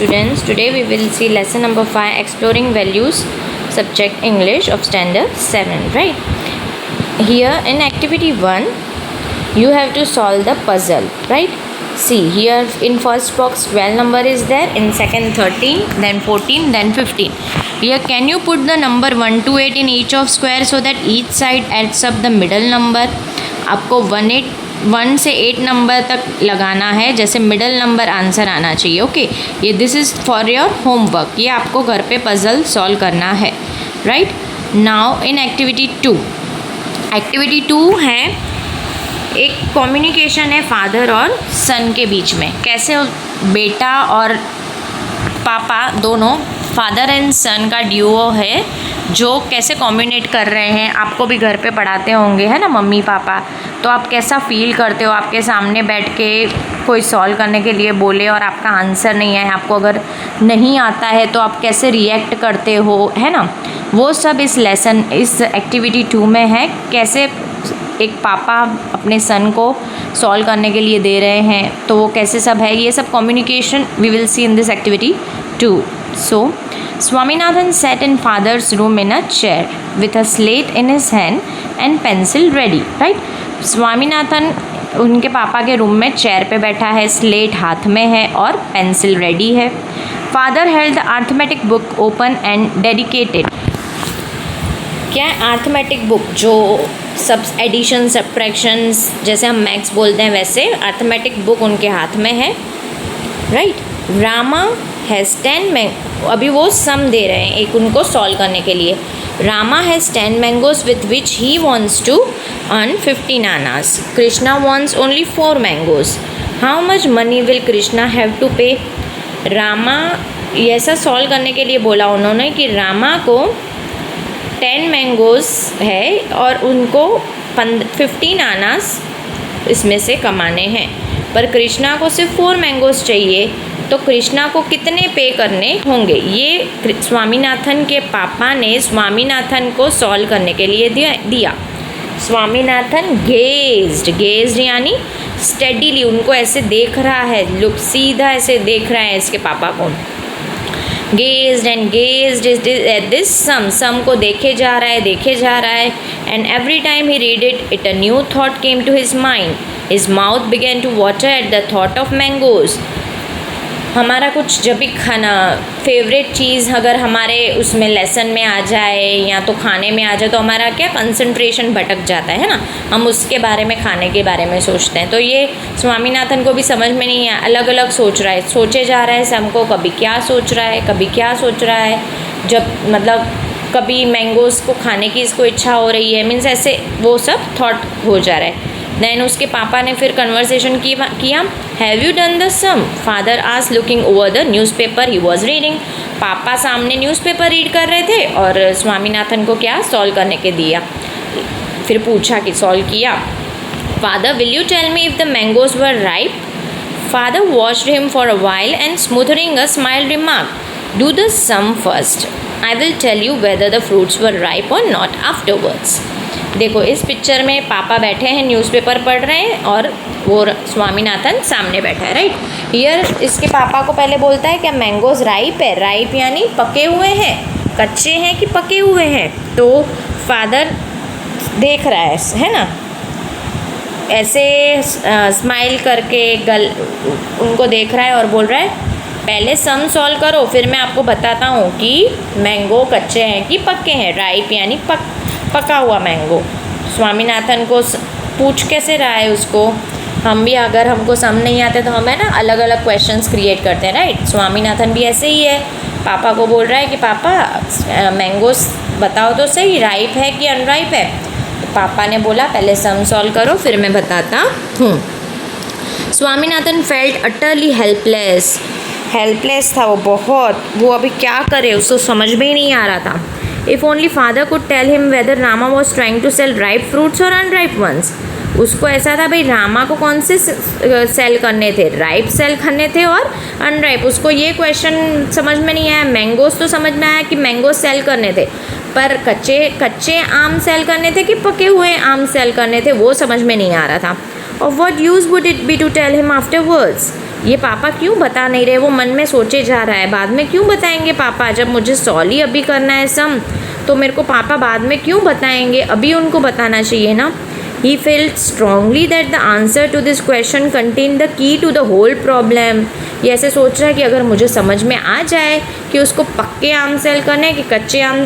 students, today we will see lesson number 5, exploring values, subject English of standard 7, right? Here in activity 1 you have to solve the puzzle, right? See here, in first box 12 number is there, in second 13, then 14, then 15. Here can you put the number 1 to 8 in each of square so that each side adds up the middle number? आपको 1 से 8 number तक लगाना है, जैसे middle number answer आना चाहिए. Okay, ये this is for your homework, ये आपको घर पे पजल सॉल्व करना है, राइट? नाउ इन एक्टिविटी 2 है एक कम्युनिकेशन है फादर और सन के बीच में. कैसे बेटा और पापा दोनों, फादर एंड सन का ड्यूओ है जो कैसे कम्युनिकेट कर रहे हैं. आपको भी घर पे पढ़ाते होंगे, है ना, मम्मी पापा. तो आप कैसा फील करते हो आपके सामने बैठ के कोई सॉल्व करने के लिए बोले और आपका आंसर नहीं है, आपको अगर नहीं आता है तो आप कैसे रिएक्ट करते हो, है ना. वो सब इस लेसन, इस एक्टिविटी 2 में है. कैसे एक पापा अपने सन को सॉल्व करने के लिए दे रहे हैं, तो वो कैसे सब है, ये सब communication we will see in this activity 2. So, Swaminathan sat in father's room in a chair with a slate in his hand and pencil ready, right? Swaminathan उनके पापा के रूम में चेयर पे बैठा है, स्लेट हाथ में है और पेंसिल रेडी है. Father held the arithmetic book open and dedicated. क्या है अर्थमेटिक बुक? जो सब एडिशन सब्ट्रैक्शंस जैसे हम मैथ्स बोलते हैं वैसे अर्थमेटिक बुक उनके हाथ में है, राइट? रामा हैज़ 10 मैंगो, अभी वो सम दे रहे हैं एक उनको सॉल्व करने के लिए. Rama has 10 mangoes with which he wants to earn 15 annas. Krishna wants only 4 mangoes. How much money will Krishna have to pay? Rama, ऐसा सॉल्व करने के लिए बोला उन्होंने कि रामा को 10 मैंगोज है और उनको 15 आनास इसमें से कमाने हैं, पर कृष्णा को सिर्फ 4 मैंगोज चाहिए, तो कृष्णा को कितने पे करने होंगे? ये स्वामीनाथन के पापा ने स्वामीनाथन को सॉल्व करने के लिए दिया. स्वामीनाथन गेज्ड यानी स्टडीली, उनको ऐसे देख रहा है, लुक, सीधा ऐसे देख रहा है इसके पापा को. गेज्ड एट दिस सम को देखे जा रहा है and every time he read it a new thought came to his mind. His mouth began to water at the thought of mangoes. हमारा कुछ जब भी खाना फेवरेट चीज़ अगर हमारे उसमें लेसन में आ जाए या तो खाने में आ जाए तो हमारा क्या कंसंट्रेशन भटक जाता है ना, हम उसके बारे में, खाने के बारे में सोचते हैं. तो ये स्वामीनाथन को भी समझ में नहीं है, अलग अलग सोचे जा रहा है सबको, कभी क्या सोच रहा है, जब मतलब कभी मैंगोज़ को खाने की इसको इच्छा हो रही है, मीन्स ऐसे वो सब थॉट हो जा रहा है. देन उसके पापा ने फिर कन्वर्सेशन किया. Have you done the sum? Father आज looking over the newspaper he was reading. पापा सामने न्यूज़पेपर रीड कर रहे थे और स्वामीनाथन को क्या सॉल्व करने के दिया. फिर पूछा कि सॉल्व किया. Father will you tell me if the mangoes were ripe? Father watched him for a while and smothering a smile remark, do the sum first, I will tell you whether the fruits were ripe or not afterwards. देखो इस picture में पापा बैठे हैं, newspaper पढ़ रहे हैं और वो स्वामीनाथन सामने बैठा है, राइट? हियर इसके पापा को पहले बोलता है क्या मैंगोज राइप है? राइप यानी पके हुए हैं, कच्चे हैं कि पके हुए हैं. तो फादर देख रहा है ना, ऐसे स्माइल करके उनको देख रहा है और बोल रहा है पहले सम सॉल्व करो, फिर मैं आपको बताता हूँ कि मैंगो कच्चे हैं कि पक्के हैं. राइप यानी पका हुआ मैंगो. स्वामीनाथन को पूछ कैसे रहा है उसको. हम भी अगर हमको समझ नहीं आते तो हमें ना अलग अलग क्वेश्चंस क्रिएट करते हैं, राइट? स्वामीनाथन भी ऐसे ही है, पापा को बोल रहा है कि पापा मैंगोस बताओ तो सही, राइप है कि अनराइप है. तो पापा ने बोला पहले सम सॉल्व करो फिर मैं बताता हूँ. स्वामीनाथन फेल्ट अटरली हेल्पलेस था वो बहुत. वो अभी क्या करे उसको समझ में ही नहीं आ रहा था. If only father could tell him whether Rama was trying to sell ripe fruits or unripe ones. उसको ऐसा था भाई रामा को कौन से सेल करने थे, राइप सेल करने थे और अनराइप. उसको ये क्वेश्चन समझ में नहीं आया. मैंगोज तो समझ में आया कि मैंगो सेल करने थे, पर कच्चे आम सेल करने थे कि पके हुए आम सेल करने थे वो समझ में नहीं आ रहा था. Of what use would it be to tell him afterwards? ये पापा क्यों बता नहीं रहे? वो मन में सोचे जा रहा है, बाद में क्यों बताएंगे पापा? जब मुझे सॉल्व ही अभी करना है सम, तो मेरे को पापा बाद में क्यों बताएंगे? अभी उनको बताना चाहिए ना. He felt strongly that the answer to this question contained the key to the whole problem. ये ऐसे सोच रहा है कि अगर मुझे समझ में आ जाए कि उसको पक्के आम सेल करने कि कच्चे आम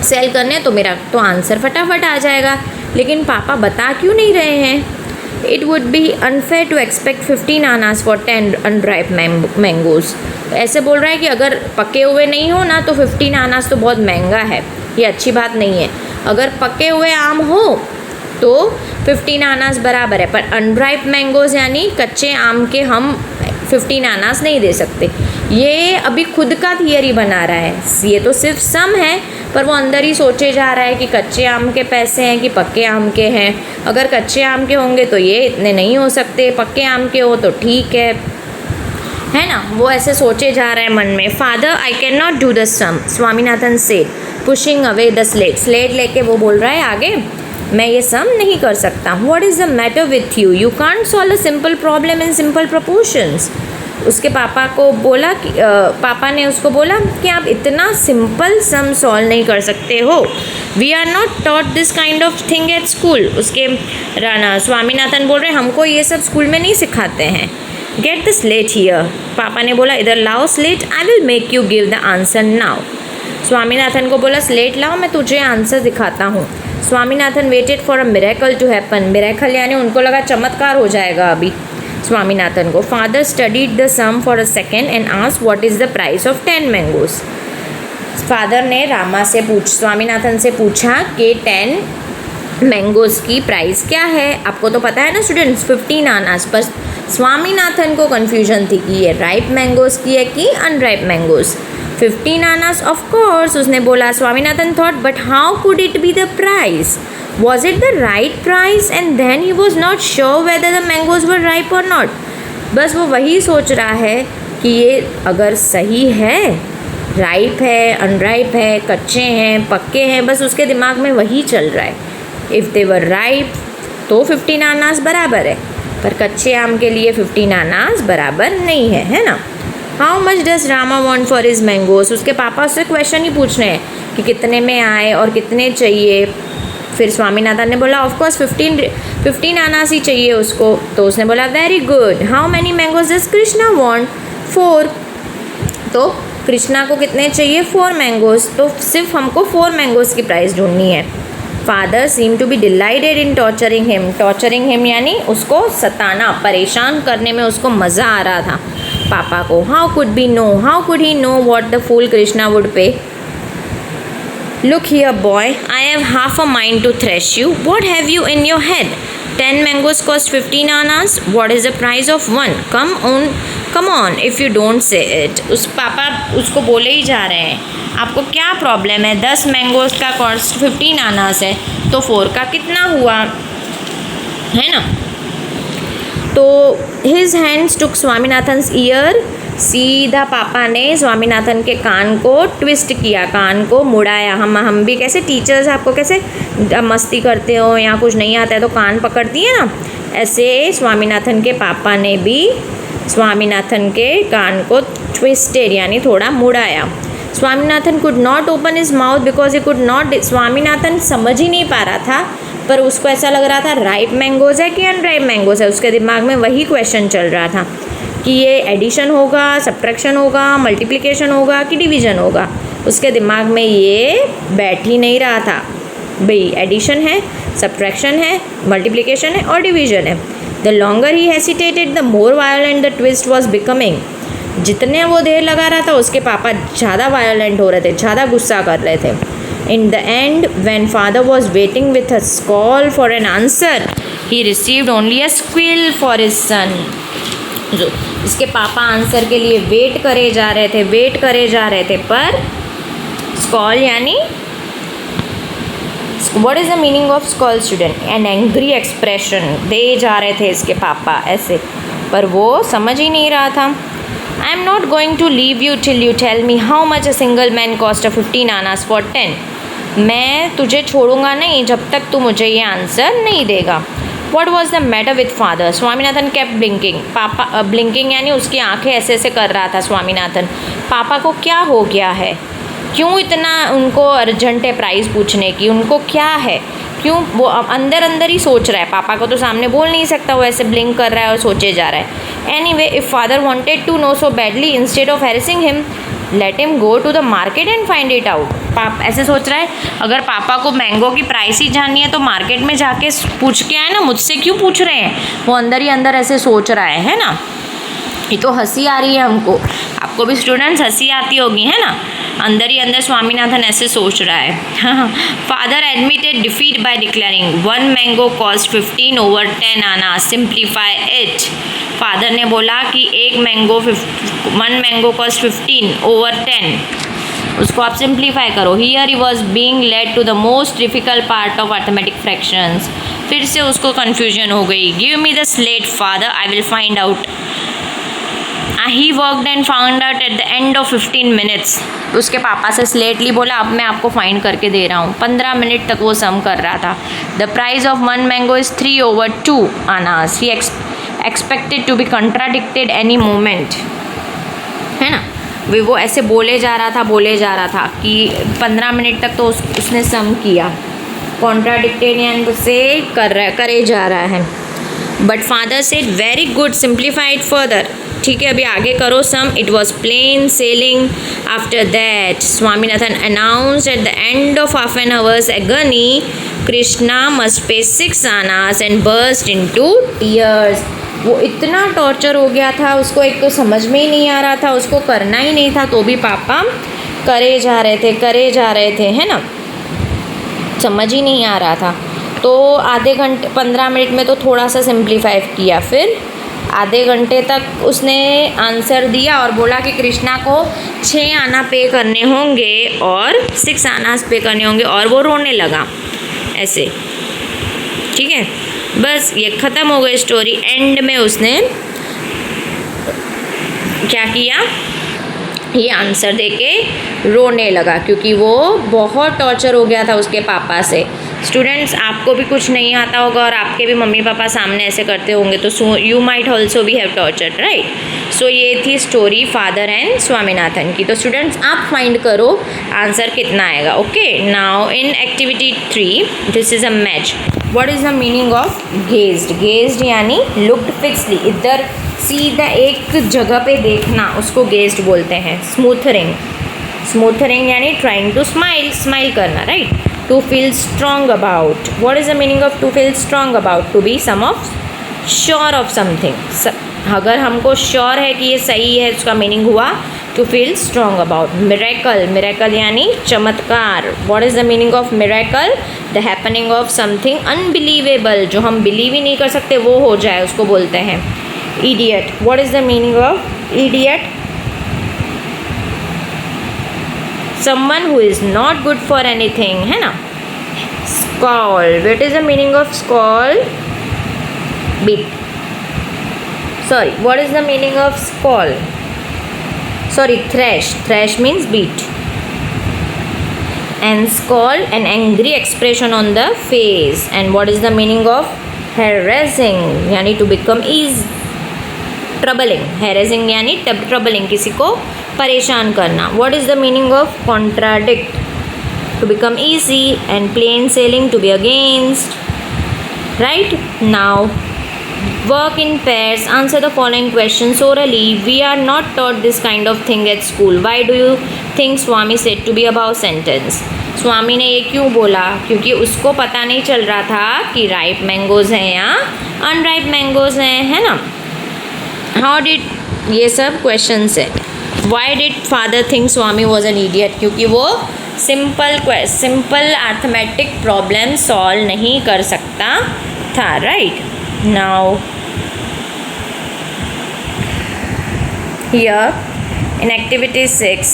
सेल करने, तो मेरा तो आंसर फटाफट आ जाएगा. लेकिन पापा बता क्यों नहीं रहे हैं? It would be unfair to expect 15 Anas for 10 unripe mangoes. ऐसे बोल रहा है कि अगर पके हुए नहीं हो ना तो 15 आनास तो बहुत महंगा है, ये अच्छी बात नहीं है. अगर पके हुए आम हो तो 15 आनास बराबर है, पर अनराइप मैंगोज़ यानी कच्चे आम के हम 15 आनास नहीं दे सकते. ये अभी खुद का थियरी बना रहा है. ये तो सिर्फ सम है, पर वो अंदर ही सोचे जा रहा है कि कच्चे आम के पैसे हैं कि पक्के आम के हैं. अगर कच्चे आम के होंगे तो ये इतने नहीं हो सकते, पक्के आम के हो तो ठीक है ना. वो ऐसे सोचे जा रहा है मन में. Father, I can not do the sum, Swaminathan said, pushing away the slate. Slate लेके वो बोल रहा है आगे, मैं ये सम नहीं कर सकता. What is the matter with you? You can't solve a simple problem in simple proportions. उसके पापा को बोला कि पापा ने उसको बोला कि आप इतना सिंपल सम सॉल्व नहीं कर सकते हो. We are not taught this kind of thing at school. उसके राना स्वामीनाथन बोल रहे हैं हमको ये सब स्कूल में नहीं सिखाते हैं. Get the slate here. पापा ने बोला इधर लाओ slate, I will make you give the answer now. Swaminathan को बोला स्लेट लाओ, मैं तुझे आंसर दिखाता हूँ. Swaminathan waited for a miracle to happen. Miracle यानी उनको लगा चमत्कार हो जाएगा अभी स्वामीनाथन को. Father studied the sum for a second and asked what is the price of 10 mangoes. Father ने स्वामीनाथन से पूछा कि 10 मैंगोज़ की प्राइस क्या है. आपको तो पता है ना स्टूडेंट्स, 15 आनास. पर स्वामीनाथन को कन्फ्यूजन थी कि ये राइप मैंगोज़ की है कि unripe mangoes. 15 Anas of course उसने बोला. Swaminathan thought but how could it be the price? Was it the right price? And then he was not sure whether the mangoes were ripe or not. बस वो वही सोच रहा है कि ये अगर सही है, राइप है, अनराइप है, कच्चे हैं, पक्के हैं, बस उसके दिमाग में वही चल रहा है. इफ़ दे वर राइप तो 15 आनास बराबर है, पर कच्चे आम के लिए 15 आनास बराबर नहीं है, है ना. How much does Rama want for his mangoes. उसके पापा उससे क्वेश्चन ही पूछ रहे हैं कि कितने में आए और कितने चाहिए. फिर स्वामीनाथन ने बोला ऑफकोर्स 15 आनास ही चाहिए उसको. तो उसने बोला very good. How many mangoes does Krishna want? 4. तो कृष्णा को कितने चाहिए? 4 मैंगोज. तो सिर्फ हमको 4 मैंगोज की प्राइस ढूंढनी है. Father seem to be delighted in torturing him. Torturing him यानी उसको सताना, परेशान करने में उसको मज़ा आ रहा था पापा को. How could he know what the fool Krishna would pay. Look here boy, I have half a mind to thrash you. What have you in your head? 10 mangoes cost 15 Anas. What is the price of 1? Come on if you don't say it. उस पापा उसको बोले ही जा रहे हैं आपको क्या problem है? 10 मैंगोज का कॉस्ट 15 आनास है तो 4 का कितना हुआ, है ना. तो हिज हैंड्स टुक स्वामीनाथन्स ईयर. सीधा पापा ने स्वामीनाथन के कान को ट्विस्ट किया, कान को मुड़ाया. हम भी कैसे टीचर्स आपको कैसे मस्ती करते हो या कुछ नहीं आता है तो कान पकड़ दिए ना, ऐसे स्वामीनाथन के पापा ने भी स्वामीनाथन के कान को ट्विस्टेड यानी थोड़ा मुड़ाया. Swaminathan could not open his mouth because he could not. Swaminathan समझ ही नहीं पा रहा था, पर उसको ऐसा लग रहा था राइप मैंगोज़ है कि अनराइप मैंगोज़ है. उसके दिमाग में वही क्वेश्चन चल रहा था कि ये एडिशन होगा, सब्ट्रैक्शन होगा, मल्टीप्लिकेशन होगा कि डिवीज़न होगा. उसके दिमाग में ये बैठ ही नहीं रहा था. भाई एडिशन है, सब्ट्रैक्शन है, मल्टीप्लिकेशन है और डिवीज़न है. The longer he hesitated the more violent the twist was becoming. जितने वो देर लगा रहा था उसके पापा ज़्यादा वायलेंट हो रहे थे, ज़्यादा गुस्सा कर रहे थे. In the end, when father was waiting with a scowl for an answer, he received only a squeal for his son. जो इसके पापा आंसर के लिए वेट करे जा रहे थे, पर स्कॉल यानी what is the meaning of scowl student? An angry expression दे जा रहे थे इसके पापा ऐसे, पर वो समझ ही नहीं रहा था. I am not going to leave you till you tell me how much a single man cost a 15 annas for 10. मैं तुझे छोड़ूंगा नहीं जब तक तू मुझे ये आंसर नहीं देगा. What was the matter with father? Swaminathan kept blinking. पापा ब्लिंकिंग यानी उसकी आंखें ऐसे ऐसे कर रहा था स्वामीनाथन. पापा को क्या हो गया है? क्यों इतना उनको अर्जेंट है प्राइज़ पूछने की? उनको क्या है? क्यों? वो अंदर अंदर ही सोच रहा है. पापा को तो सामने बोल नहीं सकता, वो ऐसे ब्लिंक कर रहा है और सोचे जा रहा है. Anyway, if father wanted to know so badly, instead of harassing him, let him go to the market and find it out. पाप ऐसे सोच रहा है, अगर पापा को मैंगो की प्राइस ही जाननी है तो मार्केट में जाके पूछ के आए ना, मुझसे क्यों पूछ रहे हैं? वो अंदर ही अंदर ऐसे सोच रहा है ना. ये तो हंसी आ रही है हमको, आपको भी स्टूडेंट्स हंसी आती होगी, है ना. अंदर ही अंदर स्वामीनाथन ऐसे सोच रहा है. Father admitted defeat by declaring 1 mango cost 15 over 10 आना, सिंप्लीफाई इट. फादर ने बोला कि 1 मैंगो कॉस्ट 15 over 10, उसको आप सिंप्लीफाई करो. Here he was being led to the most difficult part of arithmetic fractions. फिर से उसको कन्फ्यूजन हो गई. Give me the slate father, I will find out. He worked and found out at the end of 15 minutes. उसके पापा से slate ली, बोला अब मैं आपको फाइंड करके दे रहा हूँ. 15 मिनट तक वो सम कर रहा था. The price of 1 mango is 3 over 2 annas. He expected to be contradicted any moment, है ना. वो ऐसे बोले जा रहा था कि 15 मिनट तक तो उसने सम किया. कॉन्ट्राडिक्टेड यानी उससे करे जा रहा है. But father said very good, simplify it further. ठीक है, अभी आगे करो sum. It was plain sailing. After that Swaminathan announced at the end of half an hours agony, Krishna must pay 6 annas and burst into tears. वो इतना टॉर्चर हो गया था उसको, एक तो समझ में ही नहीं आ रहा था, उसको करना ही नहीं था, तो भी पापा करे जा रहे थे, है ना. समझ ही नहीं आ रहा था. तो आधे घंटे 15 मिनट में तो थोड़ा सा सिंप्लीफाई किया. फिर आधे घंटे तक उसने आंसर दिया और बोला कि कृष्णा को 6 आना पे करने होंगे और 6 आनास पे करने होंगे, और वो रोने लगा ऐसे. ठीक है, बस ये ख़त्म हो गई स्टोरी. एंड में उसने क्या किया, ये आंसर देके रोने लगा क्योंकि वो बहुत टॉर्चर हो गया था उसके पापा से. स्टूडेंट्स, आपको भी कुछ नहीं आता होगा और आपके भी मम्मी पापा सामने ऐसे करते होंगे, तो you might also be have tortured, right. So ये थी स्टोरी फादर एंड स्वामीनाथन की. तो स्टूडेंट्स, आप फाइंड करो आंसर कितना आएगा. Okay, now in activity 3 this is a match. What is the meaning of gazed? Gazed यानी लुक्ड फिक्सली, इधर सीधा एक जगह पे देखना, उसको गेज्ड बोलते हैं. स्मूथरिंग यानी ट्राइंग टू स्माइल करना, right. To feel strong about. What is the meaning of to feel strong about? To be some of sure of something. अगर हमको श्योर है कि ये सही है, उसका मीनिंग हुआ to feel strong about. Miracle यानी चमत्कार. What is the meaning of miracle? The happening of something unbelievable, जो हम बिलीव ही नहीं कर सकते वो हो जाए, उसको बोलते हैं. Idiot. What is the meaning of idiot? someone who is not good for anything, है ना. Scold. What is the meaning of scold? Beat. Sorry, what is the meaning of scold? Sorry, thrash means beat. And scold, an angry expression on the face. And what is the meaning of harassing? यानी to become troubling. Harassing यानी troubling, किसी को परेशान करना. What is the meaning of contradict? To become easy. And plain sailing, to be against. Right? Now work in pairs. Answer the following questions orally. We are not taught this kind of thing at school. Why do you think Swami said to be above sentence? स्वामी ने ये क्यों बोला? क्योंकि उसको पता नहीं चल रहा था कि राइप मैंगोज हैं या अनराइप मैंगोज हैं, है ना. हाउ डिड, ये सब क्वेश्चंस है. Why did father think Swami was an idiot? क्योंकि वो सिंपल अर्थमेटिक प्रॉब्लम सॉल्व नहीं कर सकता था, right. Now here in activity 6,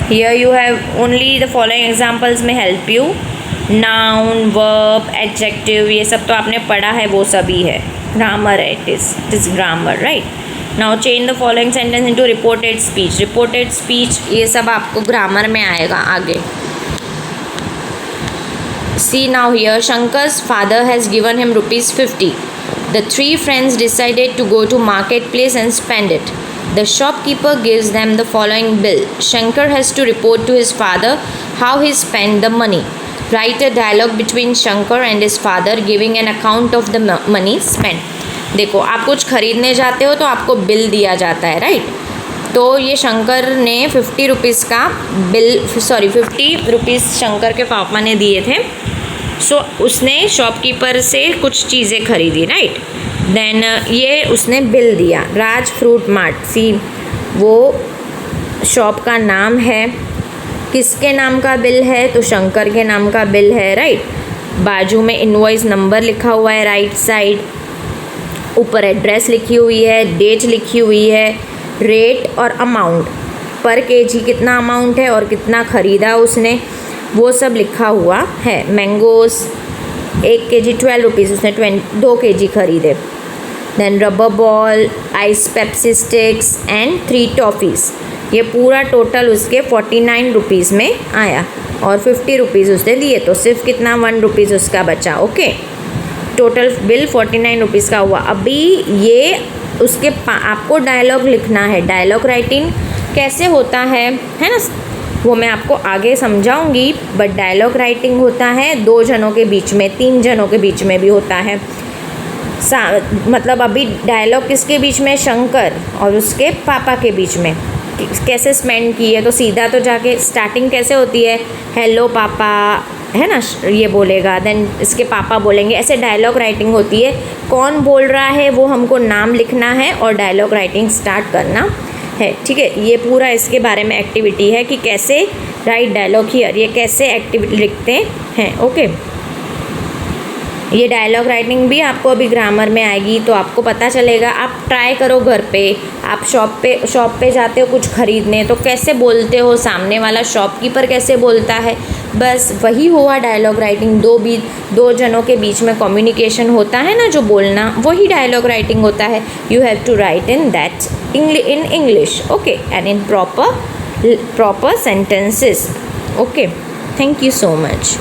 here you have only the following examples में help you. Noun, verb, adjective, ये सब तो आपने पढ़ा है, वो सभी है. ग्रामर है, it is grammar, right. Now change the following sentence into reported speech. Reported speech ये सब आपको ग्रामर में आएगा आगे. See now here, Shankar's father has given him rupees 50. The three friends decided to go to marketplace and spend it. The shopkeeper gives them the following bill. Shankar has to report to his father how he spent the money. Write a dialogue between Shankar and his father giving an account of the money spent. देखो, आप कुछ खरीदने जाते हो तो आपको bill दिया जाता है, राइट? तो ये शंकर ने 50 रुपीज़ का बिल 50 रुपीज़ शंकर के पापा ने दिए थे. सो उसने शॉपकीपर से कुछ चीज़ें खरीदी, राइट? देन ये उसने बिल दिया. राज फ्रूट मार्ट, सी वो शॉप का नाम है. किसके नाम का बिल है? तो शंकर के नाम का बिल है, राइट? बाजू में इनवॉइस नंबर लिखा हुआ है राइट साइड. ऊपर एड्रेस लिखी हुई है, डेट लिखी हुई है, रेट और अमाउंट, पर केजी कितना अमाउंट है और कितना ख़रीदा उसने, वो सब लिखा हुआ है. मैंगोज़ 1 kg 12 रुपीज़, उसने 2 kg खरीदे. Then rubber ball, ice Pepsi sticks and 3 toffees. ये पूरा टोटल उसके 49 रुपीज़ में आया और 50 रुपीज़ उसने दिए, तो सिर्फ कितना 1 रुपीज़ उसका बचा. ओके, टोटल बिल 49 रुपीज़ का हुआ. अभी ये उसके आपको डायलॉग लिखना है. डायलॉग राइटिंग कैसे होता है ना, वो मैं आपको आगे समझाऊंगी. बट डायलॉग राइटिंग होता है 2 जनों के बीच में, 3 जनों के बीच में भी होता है. मतलब अभी डायलॉग किसके बीच में? शंकर और उसके पापा के बीच में. कैसे स्पेंड की है, तो सीधा तो जाके स्टार्टिंग कैसे होती है, हेलो पापा, है ना, ये बोलेगा. देन इसके पापा बोलेंगे. ऐसे डायलॉग राइटिंग होती है. कौन बोल रहा है वो हमको नाम लिखना है और डायलॉग राइटिंग स्टार्ट करना है, ठीक है? ये पूरा इसके बारे में एक्टिविटी है कि कैसे राइट डायलॉग हियर, ये कैसे एक्टिविटी लिखते हैं. ओके, ये डायलॉग राइटिंग भी आपको अभी ग्रामर में आएगी, तो आपको पता चलेगा. आप ट्राई करो घर पे. आप शॉप पे जाते हो कुछ ख़रीदने, तो कैसे बोलते हो, सामने वाला शॉपकीपर कैसे बोलता है, बस वही हुआ डायलॉग राइटिंग. 2 जनों के बीच में कम्युनिकेशन होता है ना, जो बोलना, वही डायलॉग राइटिंग होता है. You have to write in that in English, okay, and in proper sentences. Okay, thank you so much.